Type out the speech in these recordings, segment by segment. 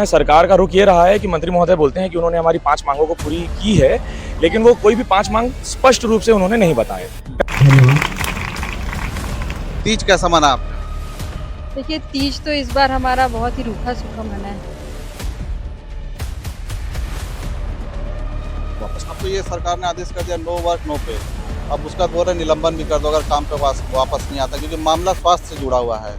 सरकार का रुख ये रहा है कि मंत्री महोदय बोलते हैं कि उन्होंने हमारी 5 मांगों को पूरी की है, लेकिन वो कोई भी 5 मांग स्पष्ट रूप से उन्होंने नहीं बताए। तीज कैसा मना आपने? देखिए, तीज तो इस बार हमारा बहुत ही रूखा सूखा मना है। अब तो ये सरकार ने आदेश कर दिया नो वर्क नो पे। अब उसका बोल रहे निलंबन भी कर दो अगर काम पे वापस नहीं आता, क्योंकि मामला स्वास्थ्य से जुड़ा हुआ है।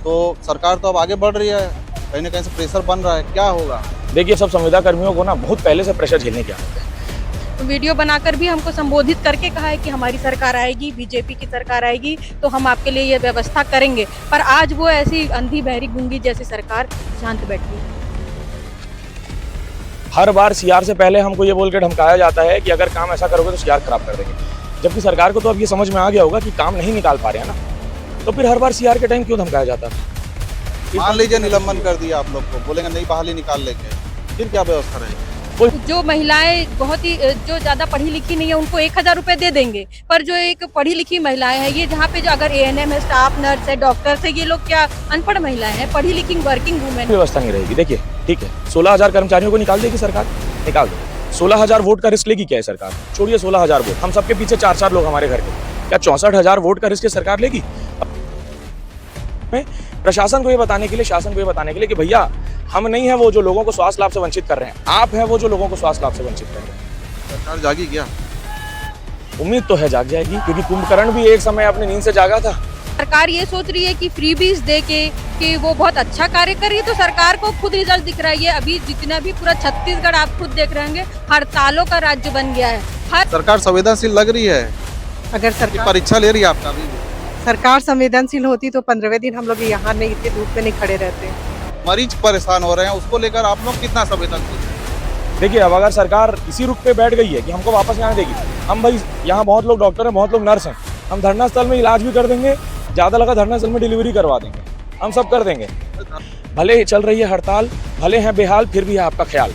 तो सरकार तो अब आगे बढ़ रही है, कहीं ना कहीं से प्रेशर बन रहा है, क्या होगा? देखिए, सब संविदा कर्मियों को ना बहुत पहले से प्रेशर झेलने की आदत है। तो वीडियो बनाकर भी हमको संबोधित करके कहा है कि हमारी सरकार आएगी, बीजेपी की सरकार आएगी तो हम आपके लिए ये व्यवस्था करेंगे। पर आज वो ऐसी अंधी बहरी गूंगी जैसी सरकार शांत बैठी है। हर बार सीआर से पहले हमको ये बोल के धमकाया जाता है कि अगर काम ऐसा करोगे तो सीआर खराब कर देंगे, जबकि सरकार को तो अब ये समझ में आ गया होगा कि काम नहीं निकाल पा रहे हैं ना, तो फिर हर बार सीआर के टाइम क्यों धमकाया जाता है? मान लीजिए निलंबन कर दिया आप लोग को, बोलेंगे नई बहाली निकाल लेंगे, फिर क्या व्यवस्था रहेगी? जो महिलाएं बहुत ही जो ज्यादा पढ़ी लिखी नहीं है उनको 1000 रुपए दे देंगे, पर जो एक पढ़ी लिखी महिलाएं हैं, ये जहाँ पे जो अगर एएनएम है, स्टाफ नर्स है, डॉक्टर है, ये लोग क्या अनपढ़ महिलाएं हैं? पढ़ी लिखी वर्किंग वुमेन व्यवस्था नहीं रहेगी। देखिए, ठीक है, 16,000 कर्मचारियों को निकाल देगी सरकार, निकाल दो। 16,000 वोट का रिस्क लेगी क्या है सरकार? छोड़िए 16,000 वोट, हम सबके पीछे 4-4 लोग हमारे घर के, क्या 64,000 वोट का रिस्क सरकार लेगी? प्रशासन को ये बताने के लिए, शासन को ये बताने के लिए कि भैया हम नहीं है वो जो लोगों को स्वास्थ्य लाभ से वंचित कर रहे हैं, आप हैं वो जो लोगों को स्वास्थ्य लाभ से वंचित कर रहे हैं। सरकार जागी क्या? उम्मीद तो है जाग जाएगी, क्योंकि कुंभकर्ण भी एक समय अपनी नींद से जागा था। सरकार ये सोच रही है कि फ्रीबीज दे के कि वो बहुत अच्छा कार्य कर रही है, तो सरकार को खुद रिजल्ट दिख रहा है। ये अभी जितना भी पूरा छत्तीसगढ़ आप खुद देख रहे होंगे, हड़तालों का राज्य बन गया है। हर सरकार संवेदनशील लग रही है, अगर सरकार परीक्षा ले रही है आपका भी। सरकार संवेदनशील होती तो 15वें दिन हम लोग यहाँ नहीं इतने धूप में नहीं खड़े रहते। मरीज परेशान हो रहे हैं, उसको लेकर आप लोग कितना संवेदनशील हैं? देखिए, अब अगर सरकार इसी रुख पे बैठ गई है कि हमको वापस यहाँ देगी, हम भाई यहाँ बहुत लोग डॉक्टर हैं, बहुत लोग नर्स हैं, हम धरना स्थल में इलाज भी कर देंगे, ज़्यादा लगा धरना स्थल में डिलीवरी करवा देंगे, हम सब कर देंगे। भले चल रही है हड़ताल, भले हैं बेहाल, फिर भी है आपका ख्याल।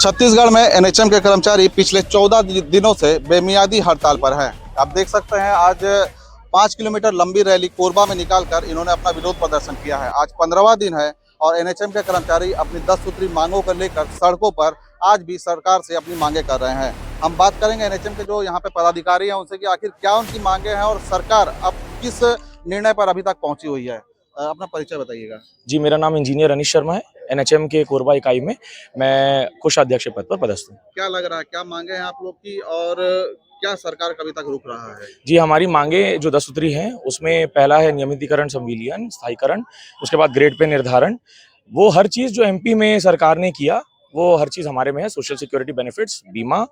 छत्तीसगढ़ में एनएचएम के कर्मचारी पिछले 14 दिनों से बेमियादी हड़ताल पर हैं। आप देख सकते हैं आज 5 किलोमीटर लंबी रैली कोरबा में निकालकर इन्होंने अपना विरोध प्रदर्शन किया है। आज 15वां दिन है और एनएचएम के कर्मचारी अपनी 10 सूत्री मांगों को लेकर सड़कों पर आज भी सरकार से अपनी मांगे कर रहे हैं। हम बात करेंगे एनएचएम के जो यहाँ पे पदाधिकारी हैं उनसे कि आखिर क्या उनकी मांगे हैं और सरकार अब किस निर्णय पर अभी तक पहुंची हुई है। अपना परिचय बताइएगा। जी, मेरा नाम इंजीनियर अनिश शर्मा है। एनएचएम के कोरबा इकाई में मैं कोषाध्यक्ष पद पर पदस्थ हूँ। क्या लग रहा है, क्या मांगे हैं आप लोग की और क्या सरकार कभी तक रुक रहा है? जी, हमारी मांगे जो 10 सूत्री हैं उसमें पहला है नियमितीकरण, संविलियन, स्थायीकरण, उसके बाद ग्रेड पे निर्धारण। वो हर चीज़ जो एमपी में सरकार ने किया वो हर चीज़ हमारे में है। सोशल सिक्योरिटी बेनिफिट्स, बीमा,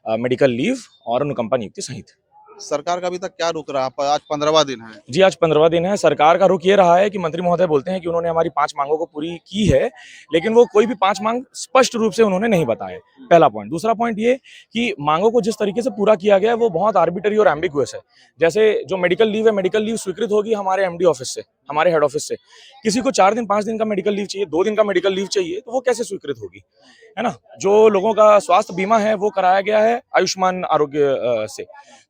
मेडिकल लीव और अनुकंपा नियुक्ति सहित। सरकार का अभी तक क्या रुक रहा है? आज 15वां दिन है। जी, आज 15वां दिन है। सरकार का रुख ये रहा है कि मंत्री महोदय बोलते हैं कि उन्होंने हमारी 5 मांगों को पूरी की है, लेकिन वो कोई भी 5 मांग स्पष्ट रूप से उन्होंने नहीं बताए। पहला पॉइंट। दूसरा पॉइंट ये कि मांगों को जिस तरीके से पूरा किया गया है वो बहुत आर्बिट्ररी और एम्बिगुअस है। जैसे जो मेडिकल लीव है, मेडिकल लीव स्वीकृत होगी हमारे एमडी ऑफिस से, हमारे हेड ऑफिस से। किसी को 4 दिन 5 दिन का मेडिकल लीव चाहिए, 2 दिन का मेडिकल लीव चाहिए, तो वो कैसे स्वीकृत होगी, है ना? जो लोगों का स्वास्थ्य बीमा है वो कराया गया है आयुष्मान आरोग्य से,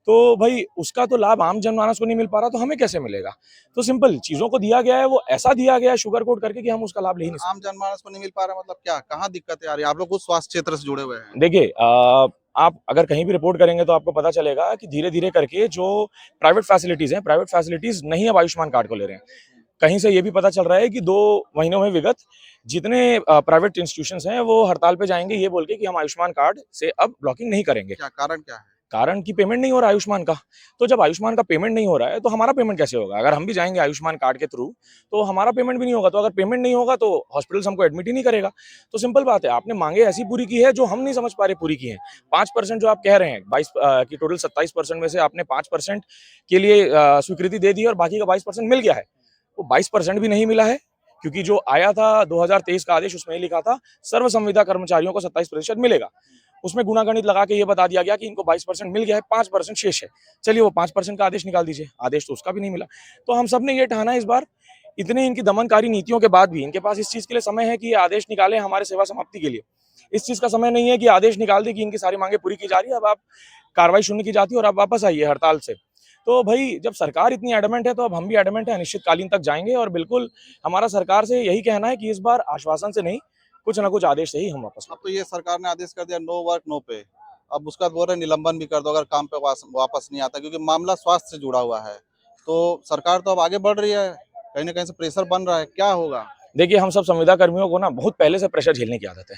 तो भाई उसका तो लाभ आम जनमानस को नहीं मिल पा रहा, तो हमें कैसे मिलेगा? तो सिंपल चीजों को दिया गया है, वो ऐसा दिया गया है शुगर कोट करके कि हम उसका लाभ ले ही नहीं सकते। आम जनमानस को नहीं मिल पा रहा मतलब क्या, कहाँ दिक्कतें आ रही है? आप लोग खुद स्वास्थ्य क्षेत्र से जुड़े हुए हैं। देखिए, आप अगर कहीं भी रिपोर्ट करेंगे तो आपको पता चलेगा कि धीरे धीरे करके जो प्राइवेट फैसिलिटीज हैं, प्राइवेट फैसिलिटीज नहीं अब आयुष्मान कार्ड को ले रहे हैं। कहीं से ये भी पता चल रहा है कि 2 महीनों में विगत जितने प्राइवेट इंस्टीट्यूशंस हैं वो हड़ताल पे जाएंगे ये बोल के कि हम आयुष्मान कार्ड से अब ब्लॉकिंग नहीं करेंगे। क्या कारण क्या है? कारण की पेमेंट नहीं हो रहा आयुष्मान का। तो जब आयुष्मान का पेमेंट नहीं हो रहा है तो हमारा पेमेंट कैसे होगा? अगर हम भी जाएंगे आयुष्मान कार्ड के थ्रू तो हमारा पेमेंट भी नहीं होगा। तो अगर पेमेंट नहीं होगा तो हॉस्पिटल्स हमको एडमिट ही नहीं करेगा। तो सिंपल बात है, आपने मांगे ऐसी पूरी की है जो हम नहीं समझ पा रहे पूरी की है। 5% जो आप कह रहे हैं, 22 की टोटल 27% में से आपने 5% के लिए स्वीकृति दे दी और बाकी का 22% मिल गया है। वो 22% भी नहीं मिला है, क्योंकि जो आया था 2023 का आदेश उसमें लिखा था सर्व संविदा कर्मचारियों को 27% मिलेगा। उसमें गुणागणित लगा के ये बता दिया गया कि इनको 22% मिल गया है, 5% शेष है। चलिए वो 5% का आदेश निकाल दीजिए, आदेश तो उसका भी नहीं मिला। तो हम सब ने ये ठाना इस बार, इतने इनकी दमनकारी नीतियों के बाद भी इनके पास इस चीज के लिए समय है कि ये आदेश निकाले हमारे सेवा समाप्ति के लिए। इस चीज का समय नहीं है कि आदेश निकाल दे कि इनकी सारी मांगे पूरी की जा रही है, अब आप कार्रवाई शून्य की जाती है और आप वापस आइए हड़ताल से। तो भाई जब सरकार इतनी एडमेंट है तो अब हम भी एडमेंट है, अनिश्चितकालीन तक जाएंगे और बिल्कुल हमारा सरकार से यही कहना है कि इस बार आश्वासन से नहीं, कुछ ना कुछ आदेश से ही हम वापस अब तो ये सरकार ने आदेश कर दिया नो वर्क नो पे। अब उसका बोल रहे निलंबन भी कर दो अगर काम पे वापस नहीं आता, क्योंकि मामला स्वास्थ्य से जुड़ा हुआ है। तो सरकार तो अब आगे बढ़ रही है, कहीं ना कहीं से प्रेशर बन रहा है, क्या होगा? देखिए हम सब संविदा कर्मियों को ना बहुत पहले से प्रेशर झेलने की आदत है।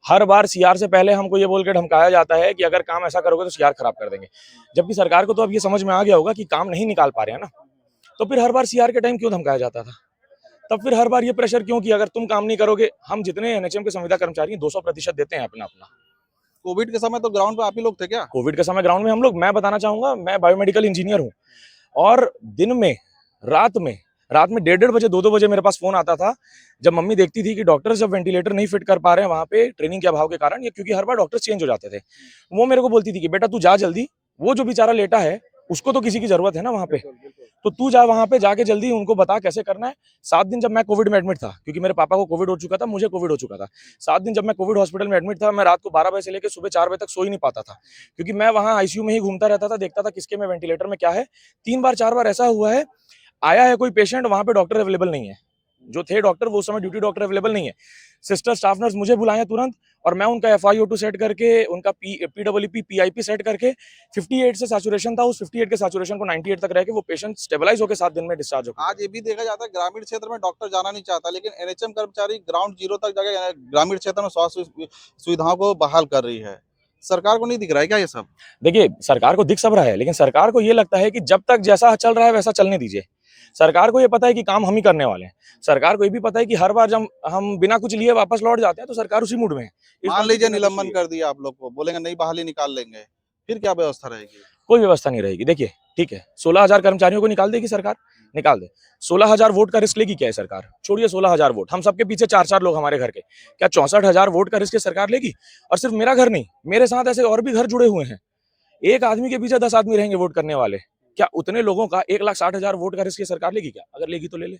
हर बार सीआर से पहले हमको ये बोल के धमकाया जाता है कि अगर काम ऐसा करोगे तो सीआर खराब कर देंगे, जबकि सरकार को तो अब ये समझ में आ गया होगा कि काम नहीं निकाल पा रहे हैं ना, तो फिर हर बार सीआर के टाइम क्यों धमकाया जाता था? तब फिर हर बार ये प्रेशर क्यों कि अगर तुम काम नहीं करोगे? हम जितने एनएचएम के संविदा कर्मचारी 200% देते हैं अपना अपना। कोविड के समय तो ग्राउंड पे आप ही लोग थे क्या? कोविड के समय ग्राउंड में हम लोग, मैं बताना चाहूंगा, मैं बायोमेडिकल इंजीनियर हूँ और दिन में रात में 1:30-1:30 बजे 2-2 बजे मेरे पास फोन आता था, जब मम्मी देखती थी कि डॉक्टर्स जब वेंटिलेटर नहीं फिट कर पा रहे हैं वहां पे ट्रेनिंग के अभाव के कारण, या क्योंकि हर बार डॉक्टर्स चेंज हो जाते थे, वो मेरे को बोलती थी कि बेटा तू जा जल्दी, वो जो बेचारा लेटा है उसको तो किसी की जरूरत है ना वहां पे, तो तू जा वहां पे जाके जल्दी उनको बता कैसे करना है। 7 दिन जब मैं कोविड में एडमिट था, क्योंकि मेरे पापा को कोविड हो चुका था, मुझे कोविड हो चुका था, 7 दिन जब मैं कोविड हॉस्पिटल में एडमिट था, मैं रात को 12 बजे से लेकर सुबह 4 बजे तक सो ही नहीं पाता था, क्योंकि मैं वहां आईसीयू में ही घूमता रहता था, देखता था किसके में वेंटिलेटर में क्या है। 3-4 बार ऐसा हुआ है, आया है कोई पेशेंट, वहां पे डॉक्टर अवेलेबल नहीं है, जो थे डॉक्टर वो उस समय ड्यूटी डॉक्टर अवेलेबल नहीं है, सिस्टर स्टाफ नर्स मुझे बुलाएं तुरंत, और मैं उनका FiO2 सेट करके, उनका PWP PIP सेट करके 58 से सैचुरेशन था, उस 58 के सैचुरेशन को 98 तक रह के वो पेशेंट स्टेबलाइज होकर 7 दिन में डिस्चार्ज हो गया। आज ये भी देखा जाता है ग्रामीण क्षेत्र में डॉक्टर जाना नहीं चाहता, लेकिन एनएचएम कर्मचारी ग्राउंड जीरो तक जाकर ग्रामीण क्षेत्र में स्वास्थ्य सुविधाओं को बहाल कर रही है। सरकार को नहीं दिख रहा है क्या ये सब? देखिए सरकार को दिख सब रहा है, लेकिन सरकार को ये लगता है कि जब तक जैसा चल रहा है वैसा चलने दीजिए। सरकार को ये पता है कि काम हम ही करने वाले हैं, सरकार को ये भी पता है कि हर बार जब हम बिना कुछ लिए वापस लौट जाते हैं तो सरकार उसी मूड में है। मान लीजिए निलंबन कर दिया आप लोग को, बोलेंगे नई बहाली निकाल लेंगे, फिर क्या व्यवस्था रहेगी? कोई व्यवस्था नहीं रहेगी। देखिए ठीक है, 16,000 कर्मचारियों को निकाल देगी सरकार, निकाल दे। 16,000 वोट का रिस्क लेगी क्या है सरकार? छोड़िए 16,000 वोट, हम सबके पीछे 4-4 लोग हमारे घर के, क्या 64,000 वोट का रिस्क सरकार लेगी? और सिर्फ मेरा घर नहीं, मेरे साथ ऐसे और भी घर जुड़े हुए हैं, एक आदमी के पीछे 10 आदमी रहेंगे वोट करने वाले, क्या उतने लोगों का 1,60,000 वोट का रिस्क सरकार लेगी क्या? अगर लेगी तो ले ले।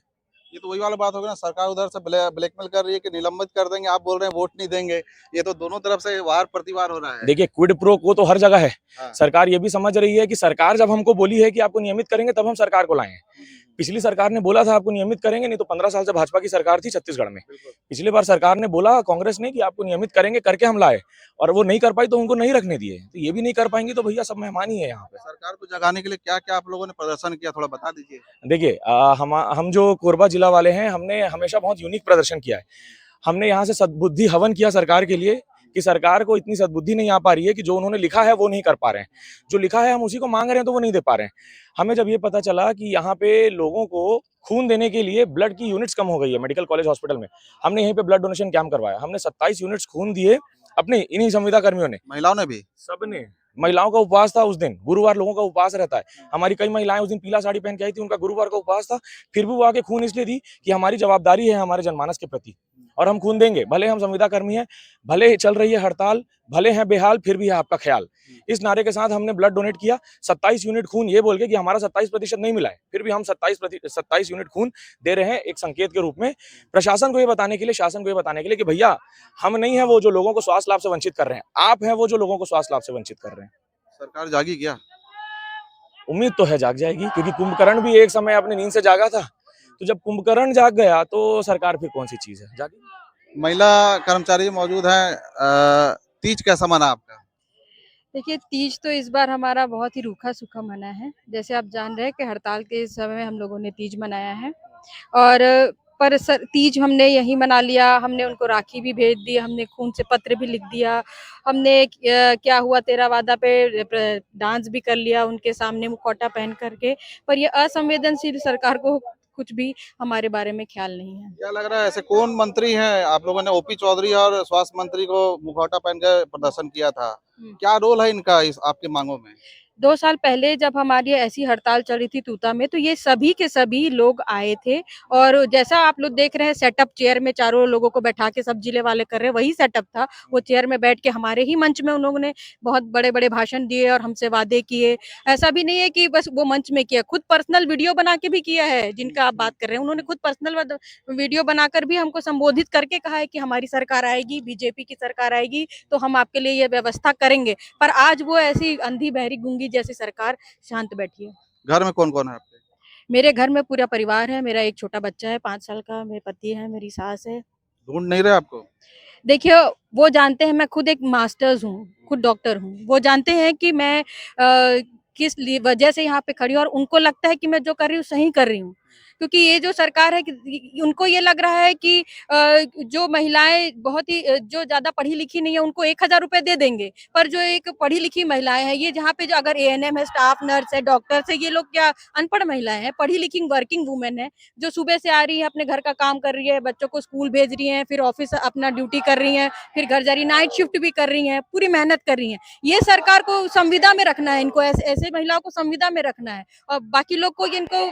ये तो वही वाला बात होगी ना, सरकार उधर से ब्लैकमेल कर रही है कि निलंबित कर देंगे, आप बोल रहे हैं वोट नहीं देंगे। ये तो दोनों तरफ से वार प्रतिवार हो रहा है। देखिए क्विड प्रो को तो हर जगह है। हाँ। सरकार ये भी समझ रही है कि सरकार जब हमको बोली है कि आपको नियमित करेंगे तब हम सरकार को लाए हैं। पिछली सरकार ने बोला था आपको नियमित करेंगे, नहीं तो 15 साल से भाजपा की सरकार थी छत्तीसगढ़ में, पिछली बार सरकार ने बोला कांग्रेस ने कि आपको नियमित करेंगे, करके हम लाए, और वो नहीं कर पाई तो उनको नहीं रखने दिए, तो ये भी नहीं कर पाएंगी तो भैया सब मेहमान ही है यहाँ पे। सरकार को जगाने के लिए क्या क्या आप लोगों ने प्रदर्शन किया, थोड़ा बता दीजिए। देखिए हम जो कोरबा जिला वाले हैं, हमने हमेशा बहुत यूनिक प्रदर्शन किया है। हमने यहाँ से सद्बुद्धि हवन किया सरकार के लिए कि सरकार को इतनी सद्बुद्धि नहीं आ पा रही है कि जो उन्होंने लिखा है वो नहीं कर पा रहे हैं, जो लिखा है हम उसी को मांग रहे हैं तो वो नहीं दे पा रहे हैं। हमें जब ये पता चला कि यहाँ पे लोगों को खून देने के लिए ब्लड की यूनिट्स कम हो गई है मेडिकल कॉलेज हॉस्पिटल में, हमने यहीं पे ब्लड डोनेशन कैंप करवाया, हमने 27 यूनिट्स खून दिए अपने इन्हीं संविदा कर्मियों ने, महिलाओं ने भी? सबने। महिलाओं का उपवास था उस दिन, गुरुवार लोगों का उपवास रहता है, हमारी कई महिलाएं उस दिन पीला साड़ी पहन के आई थी, उनका गुरुवार का उपवास था, फिर भी वो आके खून इसलिए दी कि हमारी जवाबदारी है हमारे जनमानस के प्रति और हम खून देंगे, भले हम संविदा कर्मी हैं, भले चल रही है हड़ताल, भले हैं बेहाल, फिर भी है आपका ख्याल। इस नारे के साथ हमने ब्लड डोनेट किया, 27 यूनिट खून, ये बोल के कि हमारा 27% नहीं मिला है, फिर भी हम 27 यूनिट खून दे रहे हैं एक संकेत के रूप में, प्रशासन को ये बताने के लिए, शासन को ये बताने के लिए कि भैया हम नहीं है वो जो लोगों को स्वास्थ्य लाभ से वंचित कर रहे हैं, आप हैं वो जो लोगों को स्वास्थ्य लाभ से वंचित कर रहे हैं। सरकार जागी क्या? उम्मीद तो है जाग जाएगी, क्योंकि कुंभकर्ण भी एक समय अपनी नींद से जागा था, तो जब कुंभकर्ण जाग गया तो सरकार फिर कौन सी चीज है, जागी। महिला कर्मचारी मौजूद हैं। तीज कैसा मना आपका? देखिए तीज तो इस बार हमारा बहुत ही रूखा सूखा मना है। जैसे आप जान रहे हैं कि हड़ताल के समय में हम लोगों ने तीज मनाया है, और पर सर तीज हमने यहीं मना लिया, हमने उनको राखी भी भेज दी, हमने खून से पत्र भी लिख दिया, हमने क्या हुआ तेरा वादा पे डांस भी कर लिया उनके सामने मुखौटा पहन करके, पर ये असंवेदनशील सरकार को कुछ भी हमारे बारे में ख्याल नहीं है। क्या लग रहा है ऐसे कौन मंत्री हैं? आप लोगों ने ओपी चौधरी और स्वास्थ्य मंत्री को मुखौटा पहन के प्रदर्शन किया था, क्या रोल है इनका इस आपकी मांगों में? 2 साल पहले जब हमारी ऐसी हड़ताल चल रही थी तूता में, तो ये सभी के सभी लोग आए थे, और जैसा आप लोग देख रहे हैं सेटअप चेयर में चारों लोगों को बैठा के सब जिले वाले कर रहे हैं, वही सेटअप था। वो चेयर में बैठ के हमारे ही मंच में उन्होंने बहुत बड़े-बड़े भाषण दिए और हमसे वादे किए। ऐसा भी नहीं है कि बस वो मंच में किया, खुद पर्सनल वीडियो बना के भी किया है, जिनका आप बात कर रहे हैं। उन्होंने खुद पर्सनल वीडियो बनाकर भी हमको संबोधित करके कहा है कि हमारी सरकार आएगी, बीजेपी की सरकार आएगी, तो हम आपके लिए ये व्यवस्था करेंगे। पर आज वो ऐसी अंधी बहरी गूंगी जैसी सरकार शांत बैठी है। घर में कौन कौन है आपके? मेरे घर में पूरा परिवार है। मेरा एक छोटा बच्चा है 5 साल का, मेरे पति है, मेरी सास है। ढूंढ नहीं रहे आपको? देखिए, वो जानते हैं मैं खुद एक मास्टर्स हूँ, खुद डॉक्टर हूँ। वो जानते हैं कि मैं किस वजह से यहाँ पे खड़ी हूँ और उनको लगता है कि मैं जो कर रही हूँ सही कर रही हूँ। क्योंकि ये जो सरकार है कि उनको ये लग रहा है कि जो महिलाएँ बहुत ही जो ज़्यादा पढ़ी-लिखी नहीं है उनको 1000 रुपए दे देंगे। पर जो एक पढ़ी-लिखी महिलाएँ हैं, ये जहाँ पे जो अगर एएनएम है, स्टाफ नर्स है, डॉक्टर्स है, ये लोग क्या अनपढ़ महिलाएँ हैं? पढ़ी-लिखी वर्किंग वुमेन है, जो सुबह से आ रही है, अपने घर का काम कर रही है, बच्चों को स्कूल भेज रही हैं, फिर ऑफिस अपना ड्यूटी कर रही हैं, फिर घर जा रही, नाइट शिफ्ट भी कर रही हैं, पूरी मेहनत कर रही हैं। ये सरकार को संविदा में रखना है, इनको ऐसे महिलाओं को संविदा में रखना है और बाकी लोग को इनको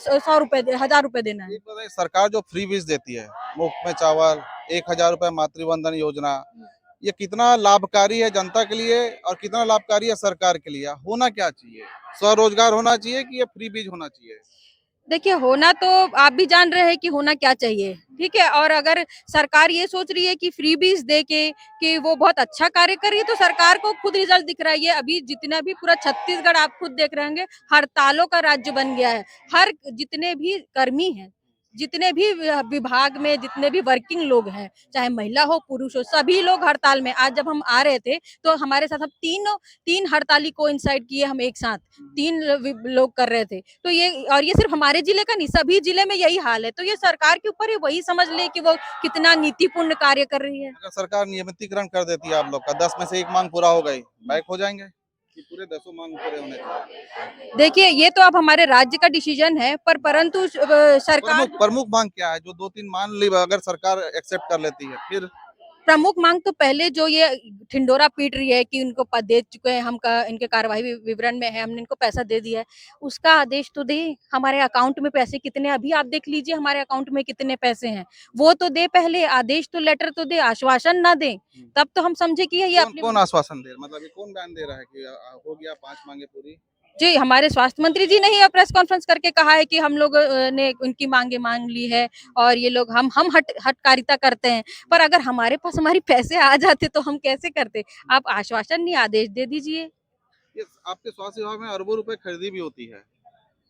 100 रुपए 1000 रुपए देना है। एक बताइए, सरकार जो फ्री बीज देती है, मुफ्त में चावल, 1000 रुपए मातृवंदन योजना, ये कितना लाभकारी है जनता के लिए और कितना लाभकारी है सरकार के लिए? होना क्या चाहिए? स्वरोजगार होना चाहिए कि ये फ्री बीज होना चाहिए? देखिए, होना तो आप भी जान रहे हैं कि होना क्या चाहिए, ठीक है? और अगर सरकार ये सोच रही है कि फ्रीबीज़ दे के कि वो बहुत अच्छा कार्य कर रही है, तो सरकार को खुद रिज़ल्ट दिख रहा है। ये अभी जितना भी पूरा छत्तीसगढ़ आप खुद देख रहे होंगे, हड़तालों का राज्य बन गया है। हर जितने भी कर्मी हैं, जितने भी विभाग में जितने भी वर्किंग लोग हैं, चाहे महिला हो, पुरुष हो, सभी लोग हड़ताल में। आज जब हम आ रहे थे, तो हमारे साथ हम 3 हड़ताली कोइंसाइड किए हम एक साथ, 3 लोग कर रहे थे। तो ये सिर्फ हमारे जिले का नहीं, सभी जिले में यही हाल है। तो ये सरकार के ऊपर है, वही समझ ले कि वो कितना नीतिपूर्ण कार्य कर रही है। अगर सरकार नियमितीकरण कर देती है आप लोग का, 10 में से 1 मांग पूरा हो गई, बैक हो जाएंगे कि पूरे 10 मांग पूरे होने चाहिए? देखिए, ये तो अब हमारे राज्य का डिसीजन है, परंतु सरकार प्रमुख मांग क्या है जो 2-3 मान ली अगर सरकार एक्सेप्ट कर लेती है फिर? प्रमुख मांग तो पहले जो ये ढिंढोरा पीट रही है कि उनको पद दे चुके हैं, हम इनके कार्यवाही विवरण में है, हमने इनको पैसा दे दिया है, उसका आदेश तो दे। हमारे अकाउंट में पैसे कितने, अभी आप देख लीजिए हमारे अकाउंट में कितने पैसे हैं, वो तो दे पहले, आदेश तो लेटर तो दे, आश्वासन ना दे, तब तो हम समझे कि ये कौन अपने कौन आश्वासन दे रहा है? मतलब ये कौन बयान दे रहा है कि हो गया 5 मांगे पूरी? जी, हमारे स्वास्थ्य मंत्री जी ने ही प्रेस कॉन्फ्रेंस करके कहा है कि हम लोग ने उनकी मांगे मान ली है और ये लोग हम हठकारिता करते हैं। पर अगर हमारे पास हमारे पैसे आ जाते तो हम कैसे करते? आप आश्वासन नहीं, आदेश दे दीजिए। ये आपके स्वास्थ्य विभाग में अरबों रुपए खरीदी भी होती है,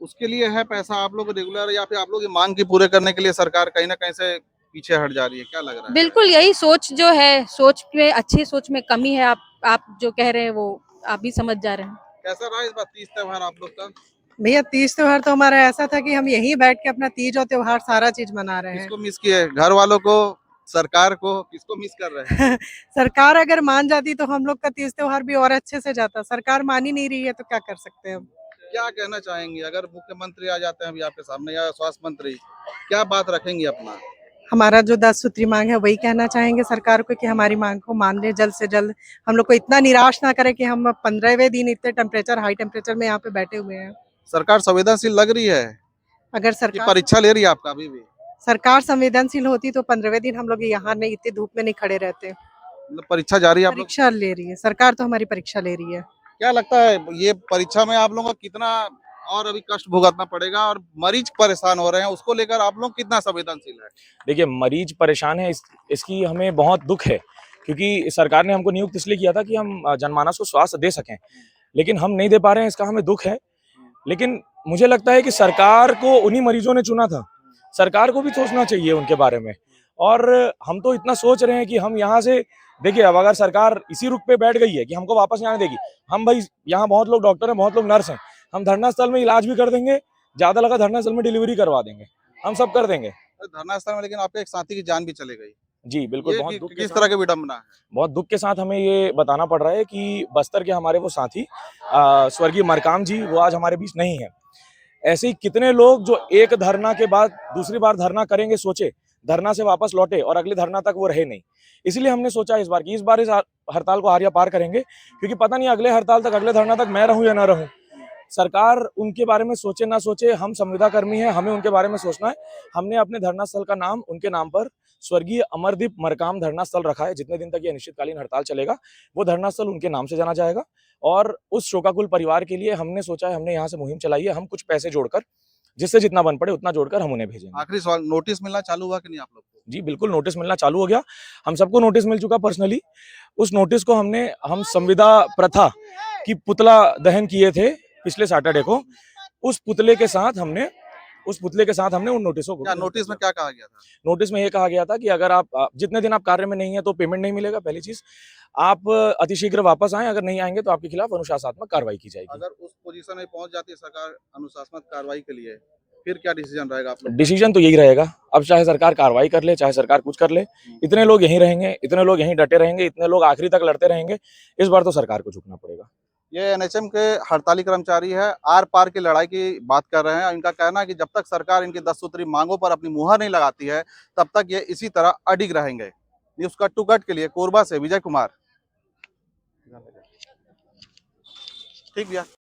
उसके लिए है पैसा आप लोग रेगुलर या फिर आप लोग की मांग की पूरे करने के लिए सरकार कहीं ना कहीं से पीछे हट जा रही है, क्या लग रहा है? बिल्कुल यही सोच जो है, सोच में अच्छी सोच में कमी है। आप जो कह रहे हैं वो आप भी समझ जा रहे हैं। कैसा रहा इस बार तीज त्योहार आप लोग का? भैया तीज त्योहार तो हमारा ऐसा था कि हम यहीं बैठ के अपना तीज और त्योहार सारा चीज मना रहे हैं। किसको मिस किए? घर वालों को, सरकार को, किसको मिस कर रहे हैं? सरकार अगर मान जाती तो हम लोग का तीज त्योहार भी और अच्छे से जाता। सरकार मान ही नहीं रही है तो क्या कर सकते हैं हम। क्या कहना चाहेंगे अगर मुख्यमंत्री आ जाते हैं अभी आपके सामने या स्वास्थ्य मंत्री, क्या बात रखेंगी अपना? हमारा जो 10 सूत्री मांग है वही कहना चाहेंगे सरकार को कि हमारी मांग को मान ले जल्द से जल्द। हम लोग को इतना निराश ना करे कि हम 15वें दिन इतने हाई टेम्परेचर में यहाँ पे बैठे हुए हैं। सरकार संवेदनशील लग रही है अगर कि सरकार परीक्षा ले रही है आपका अभी भी? सरकार संवेदनशील होती तो 15वें दिन हम लोग यहाँ नहीं, इतनी धूप में नहीं खड़े रहते। मतलब परीक्षा जारी है आप लोग? परीक्षा ले रही है सरकार, तो हमारी परीक्षा ले रही है। क्या लगता है ये परीक्षा में आप लोगों को कितना और अभी कष्ट भुगतना पड़ेगा और मरीज परेशान हो रहे हैं, उसको लेकर आप लोग कितना संवेदनशील है? देखिए, मरीज परेशान है, इसकी हमें बहुत दुख है, क्योंकि सरकार ने हमको नियुक्त इसलिए किया था कि हम जनमानस को स्वास्थ्य दे सकें, लेकिन हम नहीं दे पा रहे हैं, इसका हमें दुख है। लेकिन मुझे लगता है कि सरकार को उन्हीं मरीजों ने चुना था, सरकार को भी सोचना चाहिए उनके बारे में। और हम तो इतना सोच रहे हैं कि हम यहाँ से, देखिए अब अगर सरकार इसी रुख पे बैठ गई है कि हमको वापस नहीं आने देगी, हम भाई यहाँ बहुत लोग डॉक्टर हैं, बहुत लोग नर्स हैं, हम धरना स्थल में इलाज भी कर देंगे, ज्यादा लगा धरना स्थल में डिलीवरी करवा देंगे, हम सब कर देंगे। धरना स्थल में लेकिन आपके एक साथी की जान भी चली गई, जी बिल्कुल, ये बहुत दुख के किस साथ, तरह की विडंबना है? बहुत दुख के साथ हमें ये बताना पड़ रहा है कि बस्तर के हमारे वो साथी स्वर्गीय मरकाम जी, वो आज हमारे बीच नहीं है। ऐसे ही कितने लोग जो एक धरना के बाद दूसरी बार धरना करेंगे सोचे, धरना से वापस लौटे और अगले धरना तक वो रहे नहीं। इसलिए हमने सोचा इस बार इस हड़ताल को हार या पार करेंगे, क्योंकि पता नहीं अगले हड़ताल तक, अगले धरना तक मैं रहूं या ना रहूं। सरकार उनके बारे में सोचे ना सोचे, हम संविदा कर्मी हैं, हमें उनके बारे में सोचना है। हमने अपने धरना स्थल का नाम उनके नाम पर स्वर्गीय अमरदीप मरकाम धरना स्थल रखा है। जितने दिन तक ये अनिश्चितकालीन हड़ताल चलेगा, वो धरना स्थल उनके नाम से जाना जाएगा। और उस शोकाकुल परिवार के लिए हमने सोचा है, हमने यहाँ से मुहिम चलाई है, हम कुछ पैसे जोड़कर, जिससे जितना बन पड़े उतना जोड़कर हम उन्हें भेजेंगे। आखिरी सवाल, नोटिस मिलना चालू हुआ कि नहीं आप लोग को? जी बिल्कुल, नोटिस मिलना चालू हो गया, हम सबको नोटिस मिल चुका पर्सनली। उस नोटिस को हम संविदा प्रथा की पुतला दहन किए थे पिछले सैटरडे को, उस पुतले के साथ हमने उन नोटिसों को क्या नोटिस में क्या कहा गया था? नोटिस में ये कहा गया था कि अगर आप जितने दिन आप कार्य में नहीं है तो पेमेंट नहीं मिलेगा, पहली चीज। आप अतिशीघ्र वापस आएं, अगर नहीं आएंगे तो आपके खिलाफ अनुशासनात्मक कार्रवाई की जाएगी। अगर उस पोजीशन में पहुंच जाती है सरकार अनुशासनात्मक कार्रवाई के लिए, फिर क्या डिसीजन रहेगा आप लोग का? डिसीजन तो यही रहेगा, अब चाहे सरकार कार्रवाई कर ले, चाहे सरकार कुछ कर ले, इतने लोग यहीं रहेंगे, इतने लोग यहीं डटे रहेंगे, इतने लोग आखिरी तक लड़ते रहेंगे। इस बार तो सरकार को झुकना पड़ेगा। ये एनएचएम के हड़ताली कर्मचारी है, आर पार की लड़ाई की बात कर रहे हैं। इनका कहना है कि जब तक सरकार इनकी 10 सूत्री मांगों पर अपनी मुहर नहीं लगाती है, तब तक ये इसी तरह अडिग रहेंगे। न्यूज़ कट टू कट के लिए कोरबा से विजय कुमार। ठीक भैया।